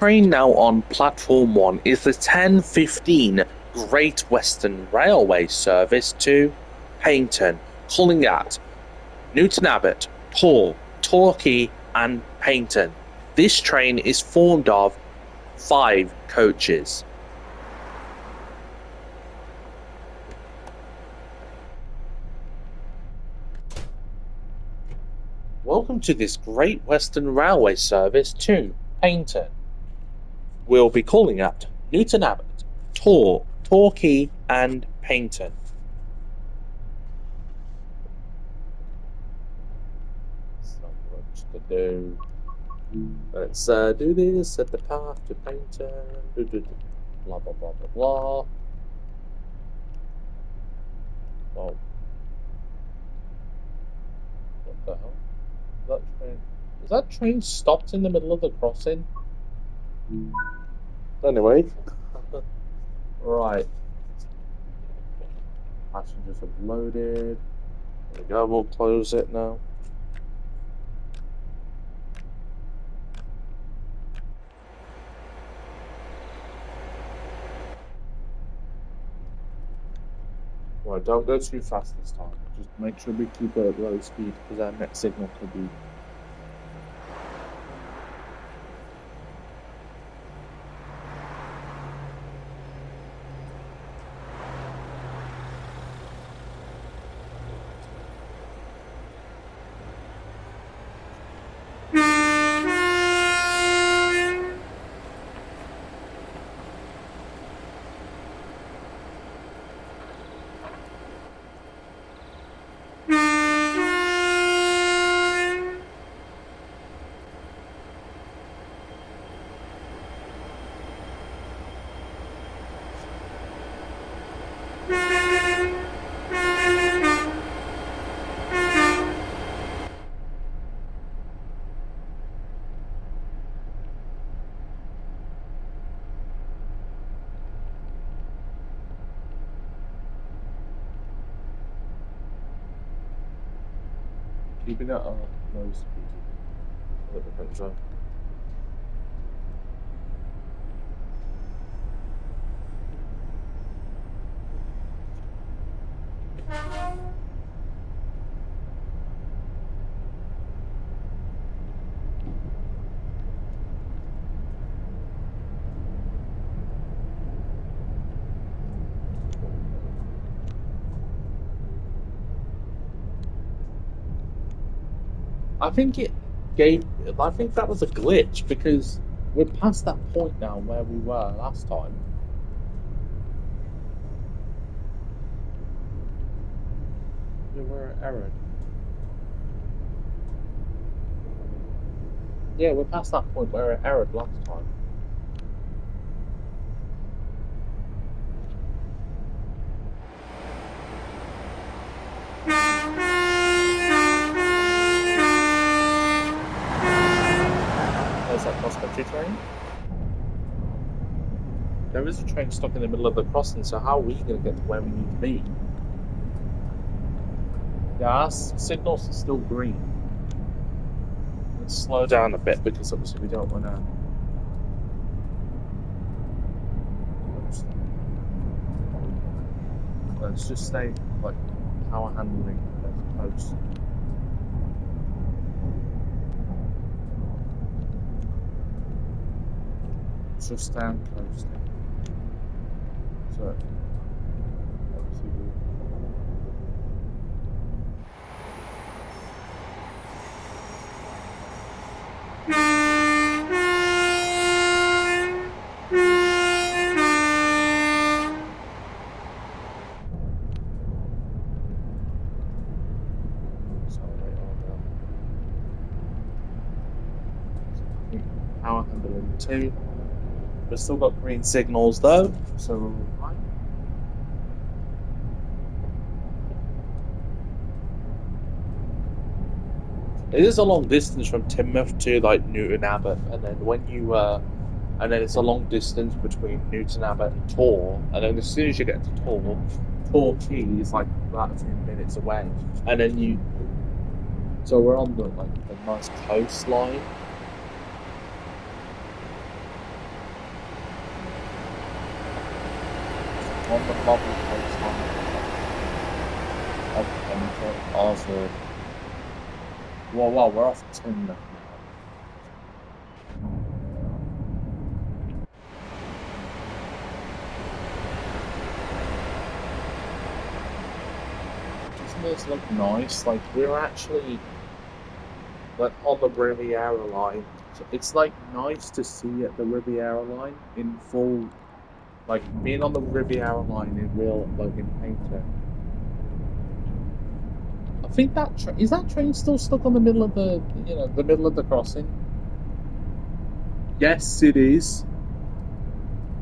Train now on Platform 1 is the 10:15 Great Western Railway service to Paignton, calling at Newton Abbot, Tor, Torquay, and Paignton. This train is formed of 5 coaches. Welcome to this Great Western Railway service to Paignton. We'll be calling at Newton Abbot, Tor, Torquay, and Paignton. So much to do. Let's do this at the path to Paignton. Blah blah blah blah blah. Oh, what the hell? Is that train stopped in the middle of the crossing? Anyway, right. Passengers have loaded. There we go. We'll close it now. Right, don't go too fast this time. Just make sure we keep it at low speed because our next signal could be. Keeping it on low speed. So that we don't I think it gave. I think that was a glitch because we're past that point now where we were last time. We were at Error. Yeah, we're past that point where it errored last time. There's that cross-country train. There is a train stuck in the middle of the crossing, so how are we going to get to where we need to be? Yeah, our signals are still green. Let's slow down a bit because obviously we don't want to. Let's just stay like power handling as opposed. Just stand close. So obviously power handling 2. We've still got green signals though, so we're all right. It is a long distance from Teignmouth to like Newton Abbot, and then and then it's a long distance between Newton Abbot and Tor, and then as soon as you get to Torquay is like about a few minutes away, and then so we're on the like a nice coastline. on the lovely coastline of Painter, Oslo. Whoa, we're off Timber now. Doesn't this look nice? Like, we're actually like on the Riviera line. So it's like nice to see at the Riviera line in full, like being on the Riviera line in real, like in Painter. I think is that train still stuck on the middle of the middle of the crossing. Yes, it is.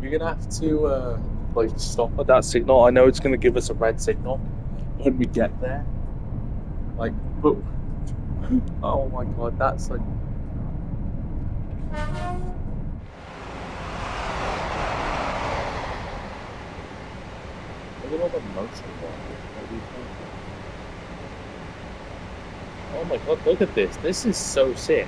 You're gonna have to like stop at that signal. I know it's gonna give us a red signal when we get there. Like, but oh my god, that's like look at all the motion that we have. Oh my god, look at this. This is so sick.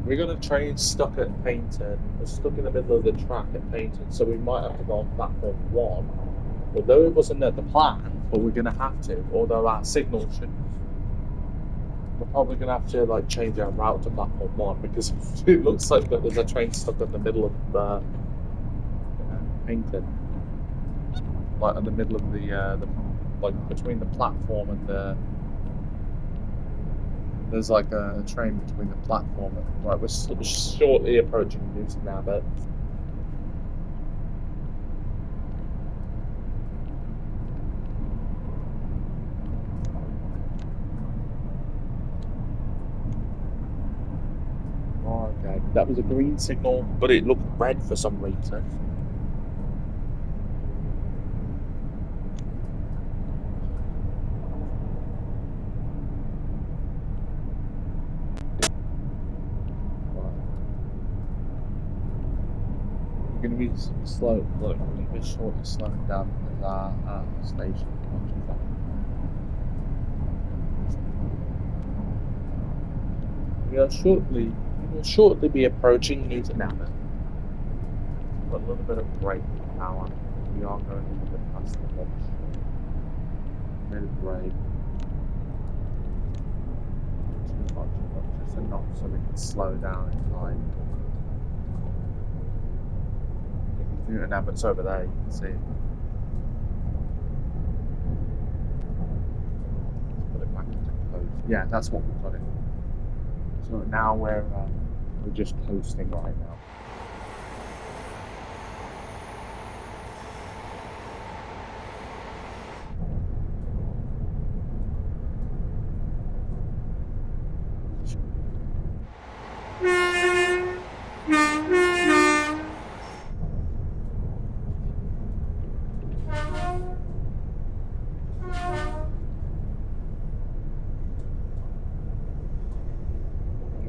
We got a train stuck at Paynton. We're stuck in the middle of the track at Paynton, so we might have to go on platform one. Although it wasn't at the plan, but we're gonna have to. Although our signal should, we're probably gonna have to like change our route to platform one because it looks like that there's a train stuck in the middle of Paynton, like in the middle of the like between the platform and the. There's like a train between the platform and right. We're shortly approaching Newton Abbot. Oh, okay. That was a green signal, but it looked red for some reason. We're going to be slow. Look, we're going to be shortly slowing down because our station not too far. We will shortly be approaching Newton Abbot. Got a little bit of brake power. We are going a little bit past the lunch. Bit of brake. Too much, but just enough so we can slow down in time. Newton Abbott's over there, you can see. Let's put it back into close. Yeah, that's what we've got it. So now we're just coasting right now.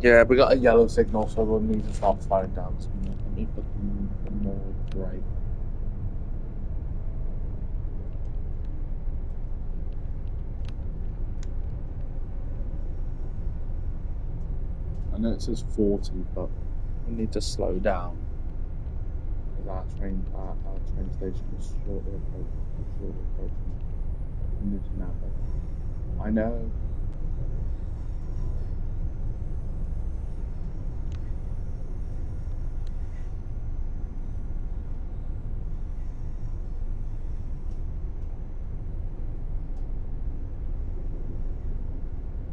Yeah, we got a yellow signal, so we'll need to start slowing down. So let me put the more brake. I know it says 40, but we need to slow down because our train station is shortly approaching Newton Abbot. I know.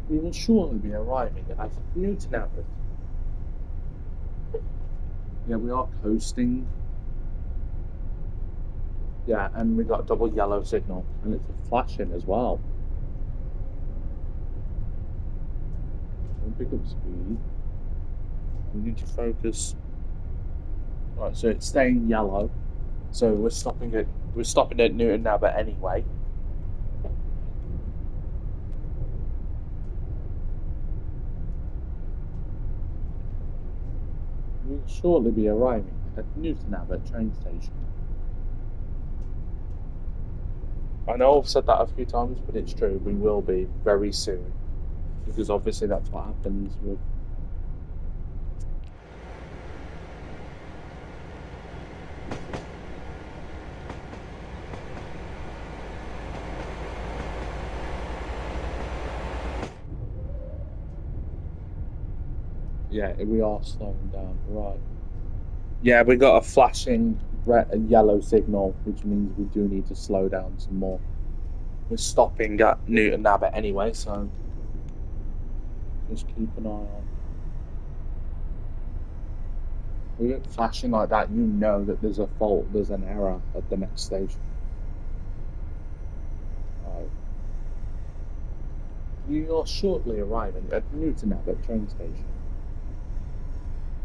We will surely be arriving at Newton Abbot. Yeah, we are coasting. Yeah, and we got a double yellow signal, and it's flashing as well. Don't pick up speed. We need to focus. Right, so it's staying yellow. So we're stopping at Newton Abbot anyway. We'll shortly be arriving at Newton Abbot train station. I know I've said that a few times, but it's true. We will be very soon. because obviously that's what happens with. Yeah, we are slowing down, right? Yeah, we got a flashing red and yellow signal, which means we do need to slow down some more. We're stopping at Newton Abbot anyway, so just keep an eye on. With it flashing like that, you know that there's a fault, there's an error at the next station. Right. You're shortly arriving at Newton Abbot train station.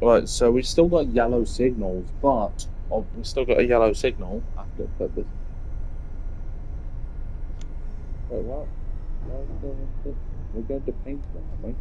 Right, so we still got yellow signals, but we still got a yellow signal after. But the, wait, what? We're going to paint them, aren't we?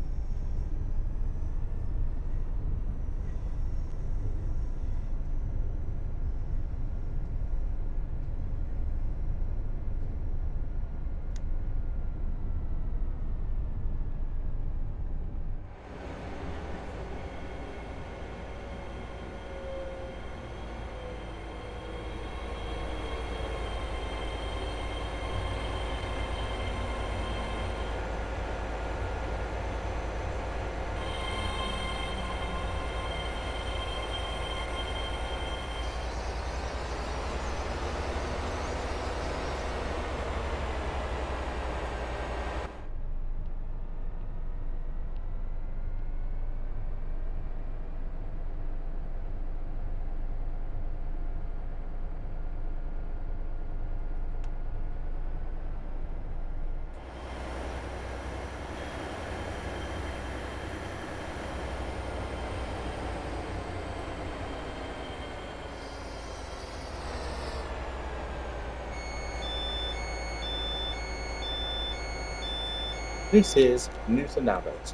This is Newton Abbot.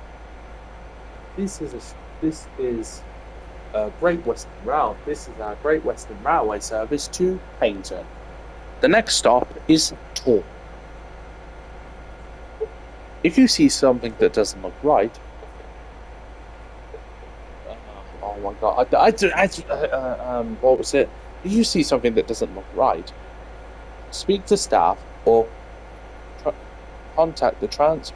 This is a Great Western Rail. This is our Great Western Railway service to Paignton. The next stop is Tor. If you see something that doesn't look right, oh my god, what was it? If you see something that doesn't look right, speak to staff or tr- contact the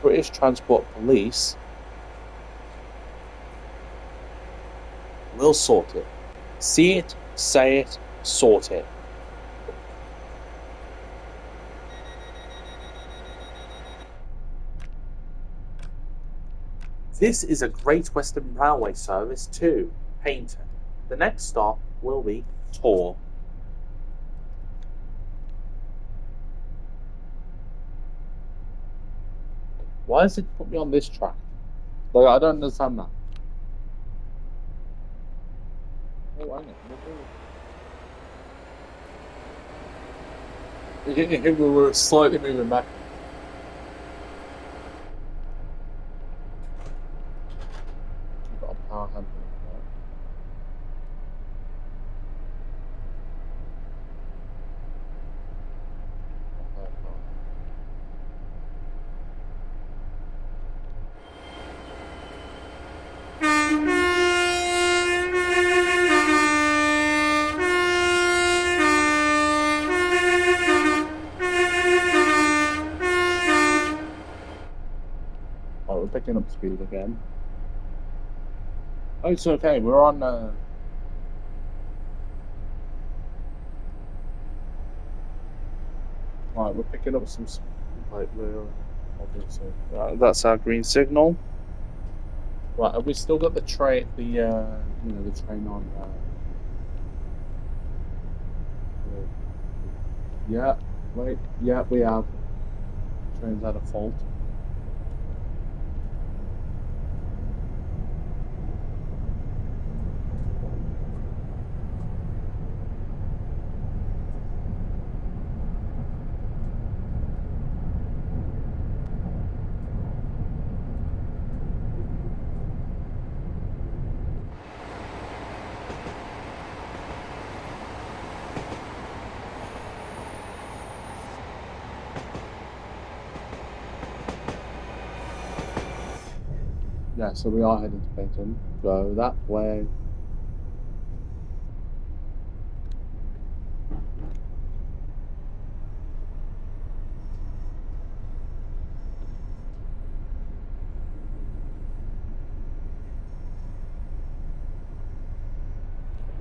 British Transport Police. We'll sort it. See it, say it, sort it. This is a Great Western Railway service to Paignton. The next stop will be Tor. Why does it put me on this track? Like, I don't understand that. Oh, hang on. We were slightly moving back. We've got a power handle. Oh, we're picking up speed again. Oh, it's okay. We're on. Right, we're picking up some speed. Like we're obviously. That's our green signal. Right, have we still got the train? The train on. Yeah. Wait. Yeah, we have. Train's had a fault. Yeah, so we are heading to Payton. Go that way.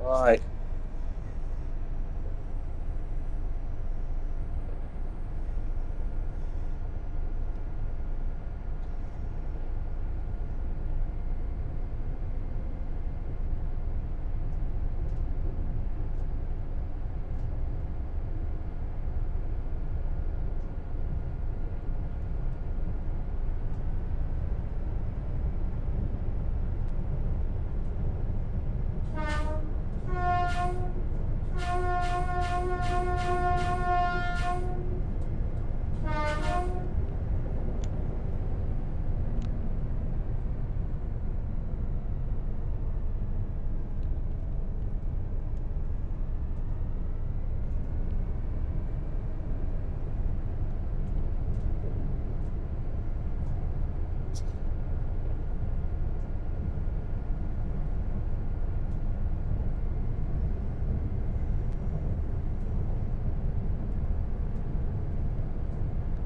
Right.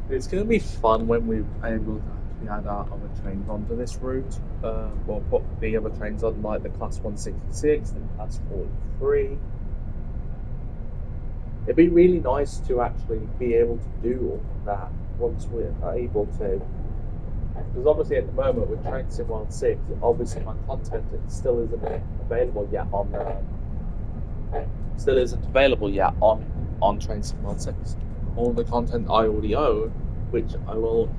It's going to be fun when we're able to actually add our other trains onto this route. Or put the other trains on, like the Class 166 and Class 43. It'd be really nice to actually be able to do all of that once we're able to. Because obviously at the moment with Train Sim 16, obviously my content still isn't available yet on Train Sim 16. All the content I already own, which I will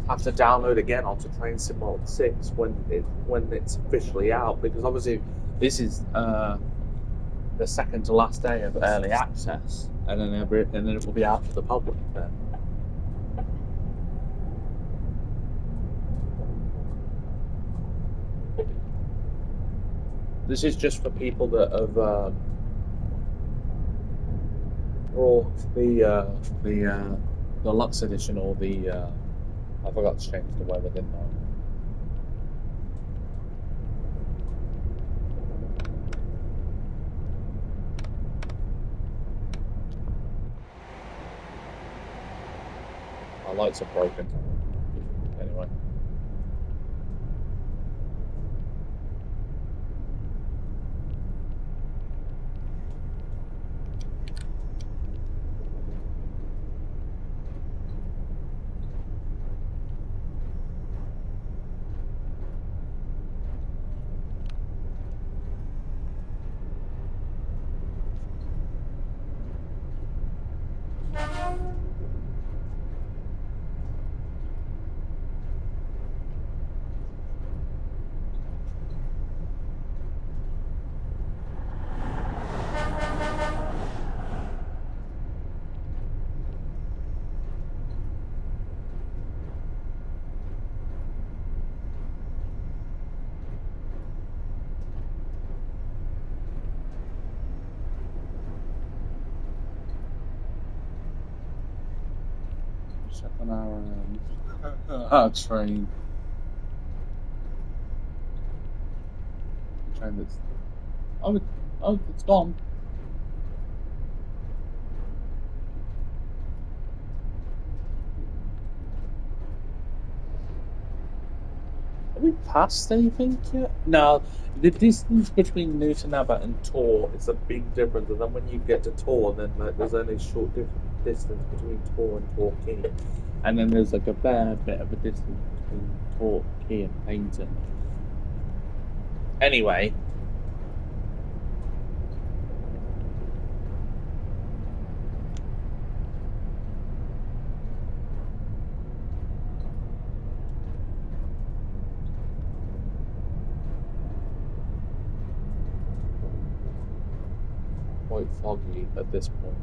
have to download again onto Train Sim 6 when it's officially out, because obviously this is the second to last day of early access, and then it will be out to the public then. This is just for people that have brought the deluxe edition or the I forgot to change the weather, didn't I? My lights are broken. Anyway. Check on our train. The train that's it's gone. Have we passed anything yet? No, the distance between Newton Abbot and Tor is a big difference, and then when you get to Tor, then there's only a short distance between Tor and Torquay, and then there's like a fair bit of a distance between Torquay and Paignton. Anyway. Quite foggy at this point.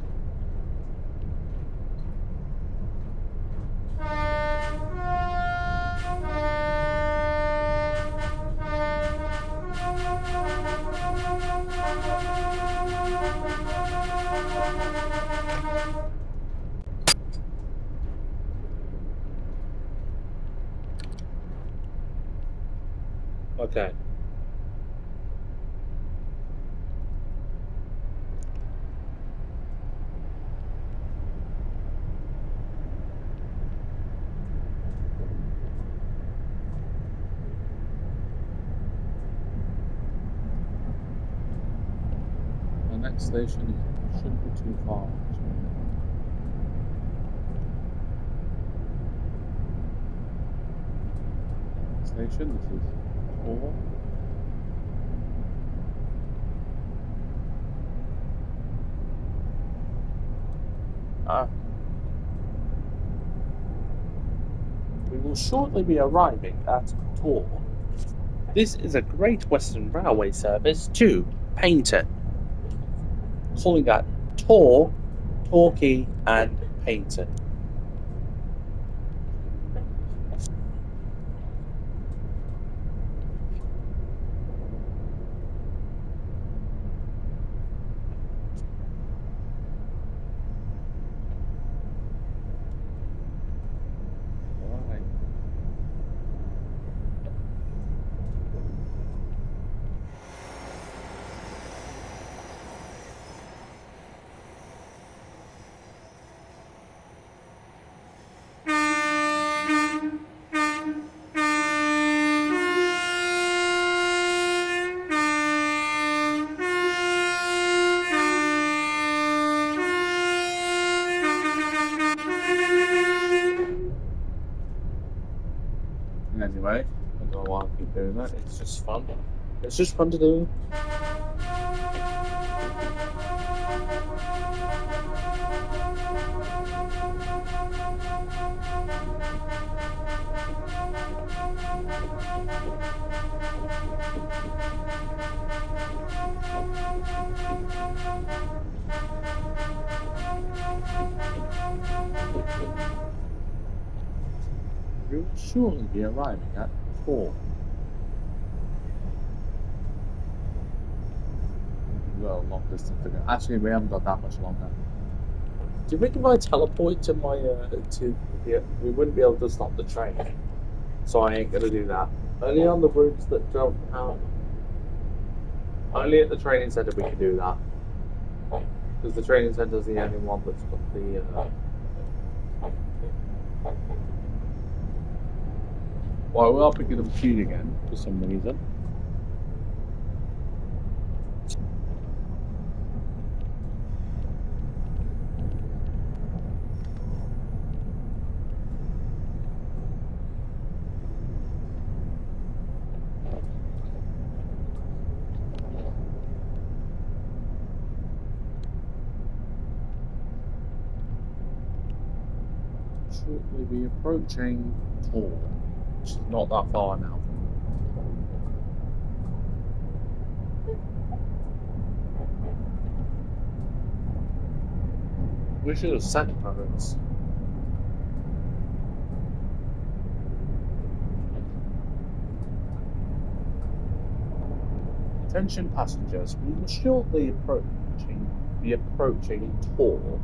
Okay. The next station shouldn't be too far. Station. This is 4. Ah. We will shortly be arriving at Tor. This is a Great Western Railway service to Paignton, calling at Tor, Torquay, and Paignton. Alright. Anyway, I don't know why I keep doing that. It's just fun. It's just fun to do. We will surely be arriving at 4. Well, long distance to go. Actually, we haven't got that much longer. Do you think if I teleport to my we wouldn't be able to stop the train? So I ain't gonna do that. Only on the routes that don't have. Only at the training centre we can do that. Because the training centre is the only one that's got the. Well, we are picking up speed again for some reason. Shortly be approaching Tor, which is not that far now. We should have sent parents. Attention passengers, we will shortly be approaching Tor.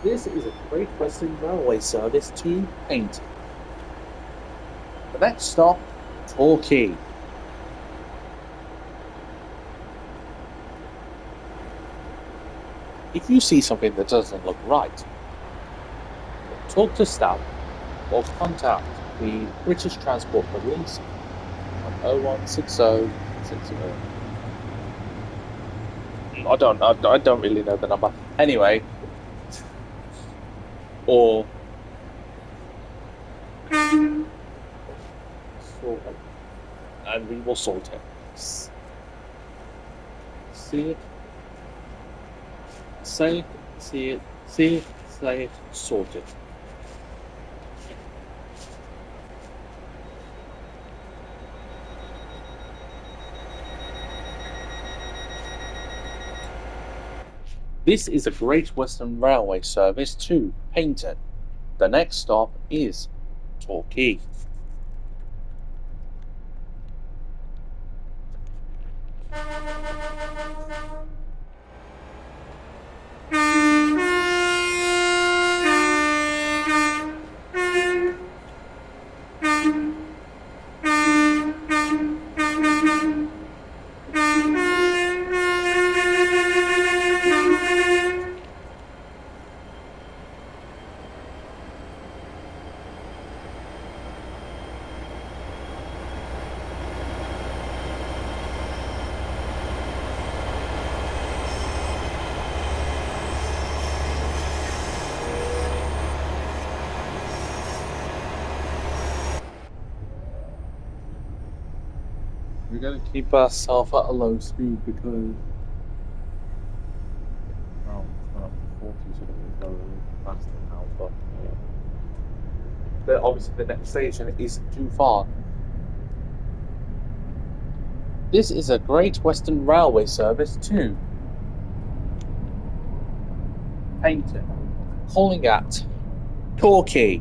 This is a Great Western Railway service to Paignton. The next stop, Torquay. If you see something that doesn't look right, talk to staff or contact the British Transport Police on 016060. I don't really know the number. Anyway, or sort it, and we will sort it. See it, say it, see it, see it, say it, sort it. This is a Great Western Railway service to Paynton. The next stop is Torquay. We're going to keep ourselves at a low speed because well, it's gone up to 40, so we go a little faster now. But obviously, the next station isn't too far. This is a Great Western Railway service to Paynton, calling at Torquay.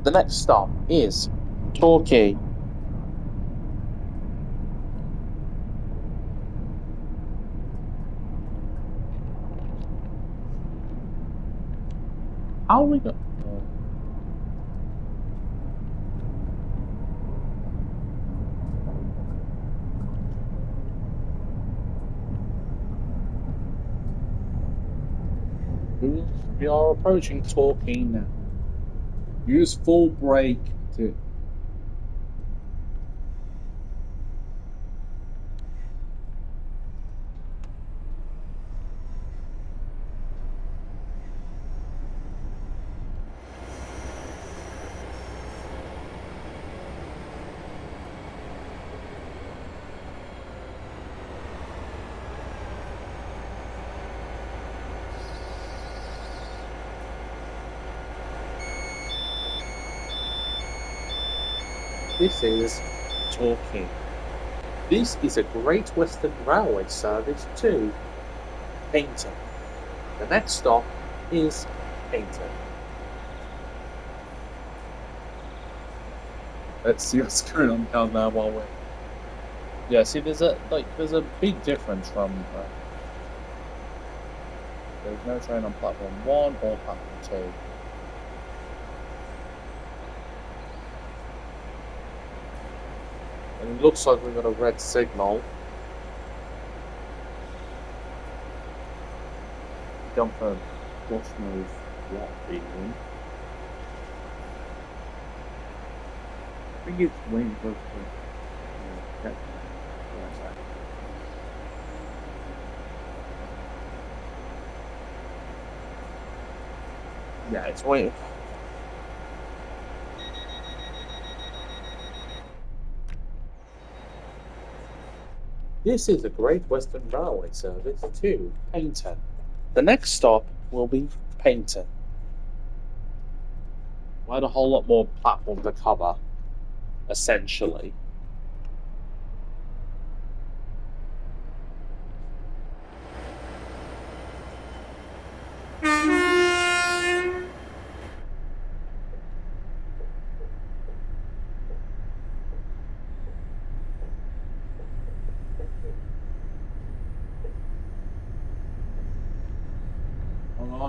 The next stop is Torquay. How are we going? We are approaching Torquay now. Use full brake to. This is Torquay. This is a Great Western Railway service to Paynton. The next stop is Paynton. Let's see what's going on down there while we're. Yeah, see, there's a big difference from. There's no train on platform 1 or platform 2. And it looks like we've got a red signal. Jump for gosh knows what reason. I think it's waiting for us to check. Yeah, it's waiting. This is a Great Western Railway service to Paynton. The next stop will be Paynton. We had a whole lot more platform to cover, essentially.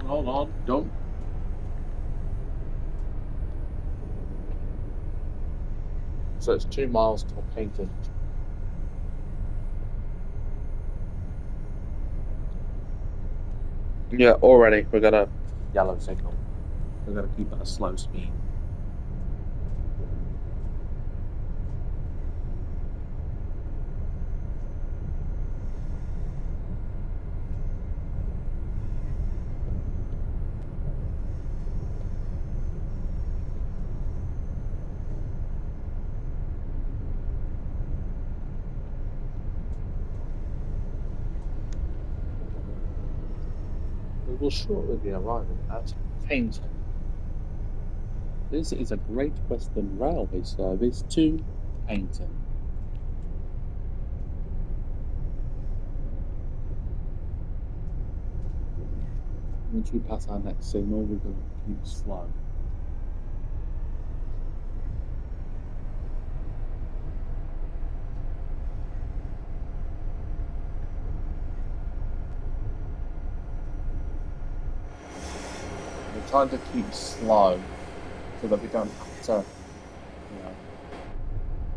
Hold on, don't. So it's 2 miles to Paynton. Yeah, already we got a yellow signal. We're gonna keep at a slow speed. We will shortly be arriving at Paynton. This is a Great Western Railway service to Paynton. Once we pass our next signal, we're going to keep slow. We're trying to keep slow so that we don't have to, you know.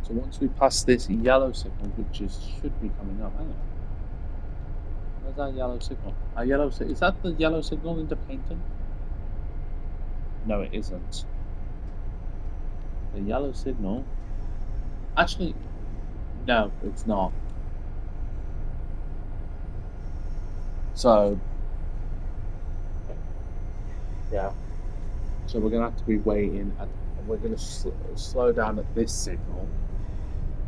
So once we pass this yellow signal, which should be coming up, hang on. Where's our yellow signal? Our yellow is that the yellow signal into Paynton? No, it isn't. The yellow signal. Actually, no, it's not. So, yeah. So we're gonna have to be waiting, and we're gonna slow down at this signal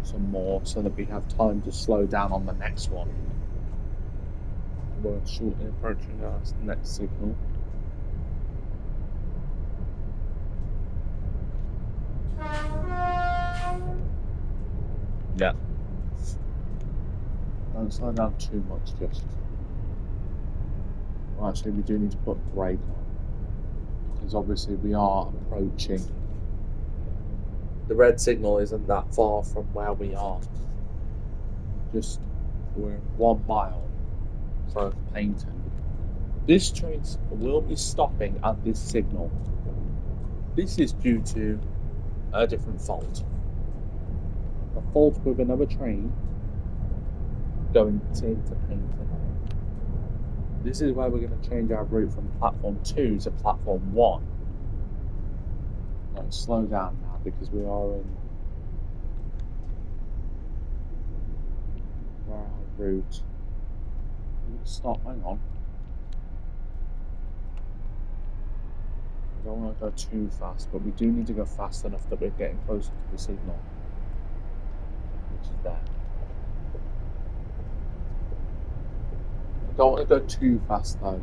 some more, so that we have time to slow down on the next one. We're shortly approaching our next signal. Yeah. Don't slow down too much, just. Well, actually, we do need to put brake on because obviously we are approaching. The red signal isn't that far from where we are. Just we're 1 mile from Paynton. This train will be stopping at this signal. This is due to a different fault. A fault with another train going into Paynton. This is why we're going to change our route from platform 2 to platform 1. Let's slow down now because we are in our route. Stop, hang on. I don't want to go too fast, but we do need to go fast enough that we're getting closer to the signal, which is there. I don't want to go too fast though,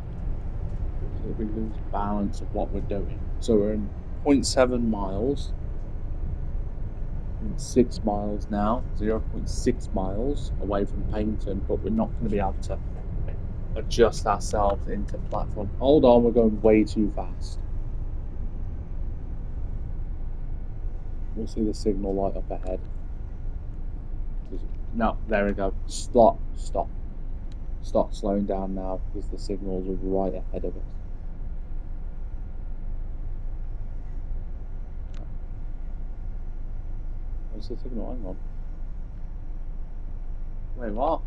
so that we lose balance of what we're doing. So we're in 0.7 miles, 6 miles now, 0.6 miles away from Paynton, but we're not going to be able to adjust ourselves into platform. Hold on, we're going way too fast. We'll see the signal light up ahead. No, there we go. Stop, stop. Stop slowing down now because the signals are right ahead of us. Where's the signal? Hang on. Wait, what?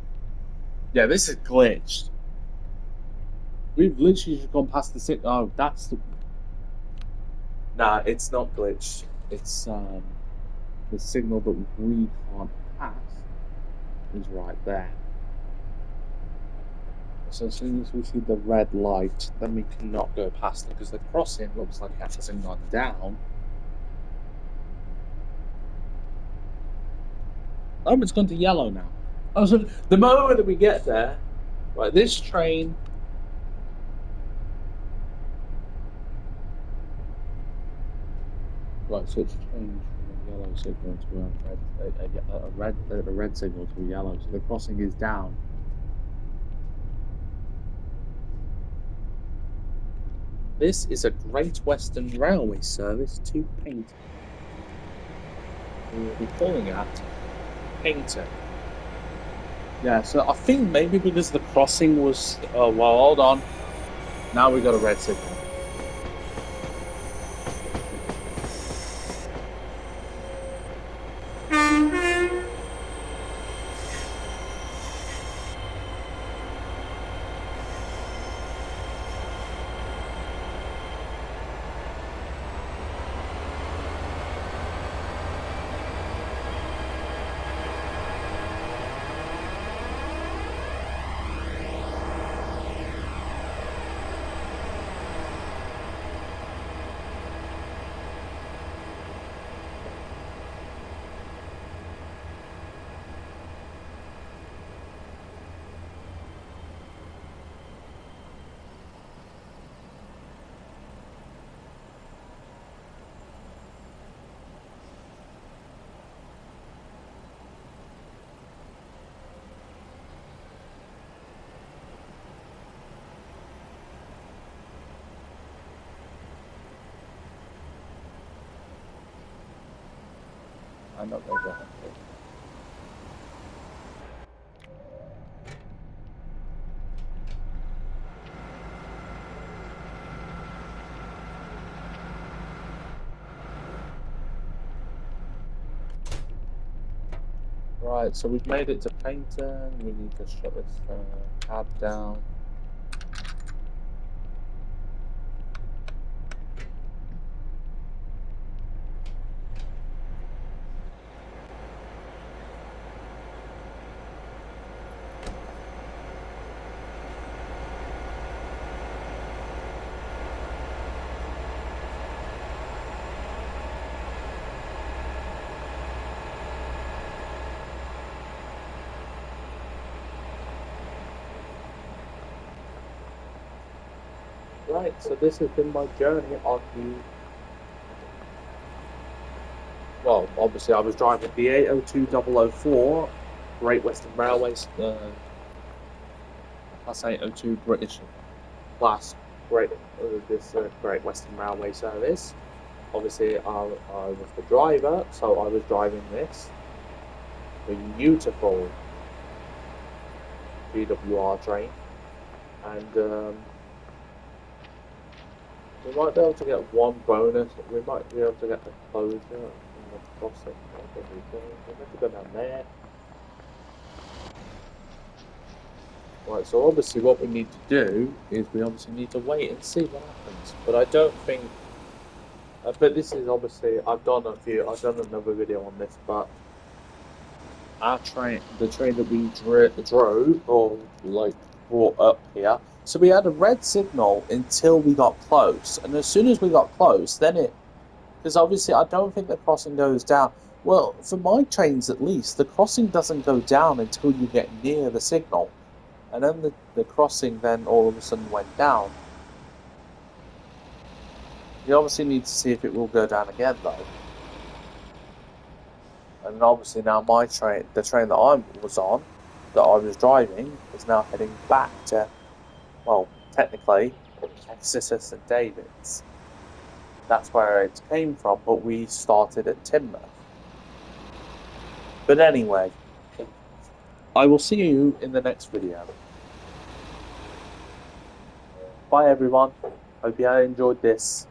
Yeah, this is glitched. We've literally just gone past the signal. Oh, that's the. Nah, it's not glitched. It's the signal that we can't pass is right there. So as soon as we see the red light, then we cannot go past it because the crossing looks like it hasn't gone down. Oh, it's gone to yellow now. Oh, so the moment that we get there, right, this train. Right, so it's changed from a yellow signal to a red signal to a yellow. So the crossing is down. This is a Great Western Railway service to Paynton. We will be calling at Paynton. Yeah, so I think maybe because the crossing was. Oh, well, hold on. Now we got a red signal. I'm not very happy. Right, so we've made it to Paynton. We need to shut this cab down. Right, so this has been my journey on the. Well, obviously, I was driving the 802004 Great Western Railways, Class 802 British class Great Western Railway service. Obviously, I was the driver, so I was driving this beautiful GWR train, and we might be able to get one bonus. We might be able to get the closure in the crossing. We have to go down there. Right, so obviously what we need to do is we obviously need to wait and see what happens. But I don't think. But this is obviously I've done another video on this, but the train that we drove or like brought up here. So we had a red signal until we got close, and as soon as we got close, then it because obviously I don't think the crossing goes down. Well, for my trains at least, the crossing doesn't go down until you get near the signal, and then the crossing then all of a sudden went down. You obviously need to see if it will go down again though. And obviously now my train, the train that I was on, that I was driving, is now heading back to, well, technically, Exeter and David's. That's where it came from, but we started at Timber. But anyway, I will see you in the next video. Bye everyone. Hope you enjoyed this.